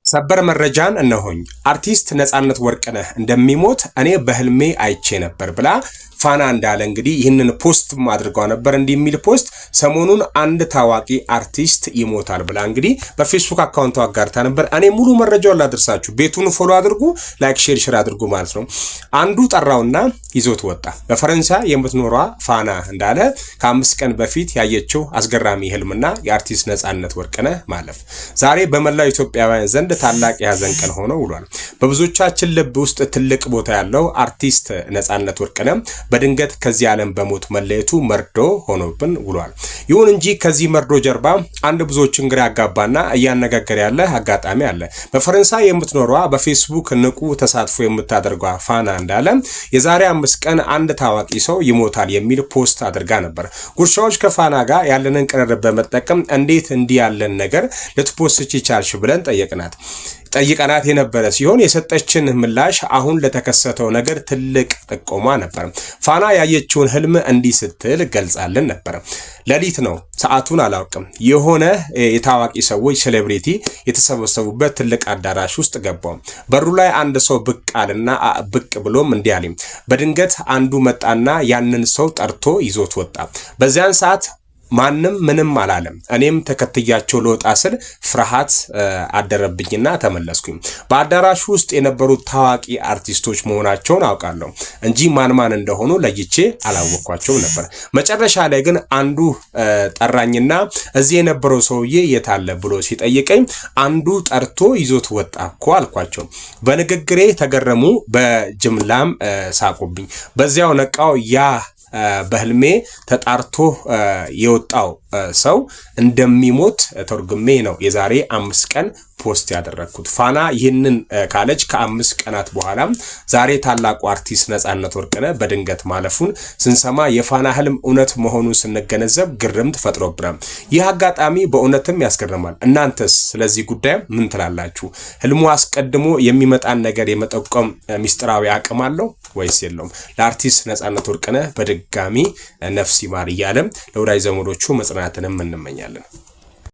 ሰበር መረጃን እነሆኝ አርቲስት ነጻነት ወርቅነህ እንደሚሞት እኔ በህልሜ አይቼ ነበር ብላ ፋና እንዳለ እንግዲህ ይህንን ፖስት አድርጓ ነበር እንደሚል ፖስት ሰሞኑን አንድ ታዋቂ አርቲስት ይሞታል ብላ እንግዲህ በፌስቡክ አካውንቷ አጋርታ ነበር። እኔ ሙሉ መረጃውን ላድርሳችሁ። ቤቱን ፎሎ አድርጉ፣ ላይክ ሼር አድርጉ ማለት ነው። አንዱ ጠራውና ይዞት ወጣ። በፈረንሳይ የምትኖረው ፋና እንዳለ ከ5 ቀን በፊት ያየችው አስገራሚ ህልምና የአርቲስት ነጻነት ወርቅነህ ማለፍ ዛሬ በመላው ኢትዮጵያውያን ዘንድ ታላቅ ያዘን ቀን ሆኖ ውሏል። በብዙዎቻችን ልብ ውስጥ ትልቅ ቦታ ያለው አርቲስት ነጻነት ወርቅነህ በድንገት ከዚህ ዓለም በሞት መለየቱ መርዶ ሆኖብን ውሏል። ይሁን እንጂ ከዚህ መርዶ ጀርባ አንድ ብዙዎችን ግራ ያጋባና እያነጋገረ ያለ አጋጣሚ አለ። በፈረንሳይ የምትኖረው በፌስቡክ ንቁ ተሳትፎ የምታደርገው ፋና እንዳለ የዛሬ 5 ቀን አንድ ታዋቂ ሰው ይሞታል የሚል ፖስት አድርጋ ነበር። ጉርሻዎች ከፋና ጋር ያለንን ቅርርብ በመጠቀም እንዴት እንዲህ ያለን ነገር ልትፖስት ይቻልሽ ብለን ጠይቀናት የነበረ ሲሆን የሰጠችን ምላሽ አሁን ለተከሰተው ነገር ትልቅ ጥቆማ ነበር። ፋና ያየችውን ህልም እንዲህ ስትል ገልጻልን ነበር። ሌሊት ነው፣ ሰዓቱን አላውቅም። የሆነ የታዋቂ ሰዎች ሴሌብሪቲ የተሰበሰቡበት ትልቅ አዳራሽ ውስጥ ገባው። በሩ ላይ አንድ ሰው ብቅ ብሎም እንዲህ አለኝ። በድንገት አንዱ መጣና ያንን ሰው ጠርቶ ይዞት ወጣ። በዚያን ሰዓት ማንም ምንም አላለም። እኔም ተከትያቸው ለወጣ ስል ፍርሃት አደረብኝና ተመለስኩኝ። በአዳራሹ ውስጥ የነበሩት ታዋቂ አርቲስቶች መሆናቸውን አውቃለሁ እንጂ ማን እንደሆኑ ለይቼ አላወቅኳቸውም ነበር። መጨረሻ ላይ ግን አንዱ ጠራኝና እዚህ የነበረው ሰውዬ የታለ ብሎ ሲጠይቀኝ አንዱ ጠርቶ ይዞት ወጣ እኮ አልኳቸው። በንግግሬ ተገረሙ፣ በጅምላም ሳቁብኝ። በዚያው ነቃው። ያ በህልሜ ተጣርቶ የወጣው ሰው እንደሚሞት ተርጉሜ ነው የዛሬ 5 ቀን ፖስት ያደረኩት። ፋና ይህንን ካለች ከ5 ቀናት በኋላ ዛሬ ታላቁ አርቲስት ነጻነት ወርቅነህ በድንገት ማለፉን ስንሰማ የፋና ህልም እውነት መሆኑን ስንገነዘብ ግርምት ፈጥሮብናል። ይህ አጋጣሚ በእውነትም ያስገርማል። እናንተስ ስለዚህ ጉዳይ ምን ትላላችሁ? ህልሙ አስቀድሞ የሚመጣን ነገር የመጠቆም ሚስጥራዊ አቅም አለው ወይስ የለውም? ለአርቲስት ነጻነት ወርቅነህ በድጋሚ ነፍስ ይማር እያለም ለወዳጅ ዘመዶቹ መጽናናትንም እንመኛለን።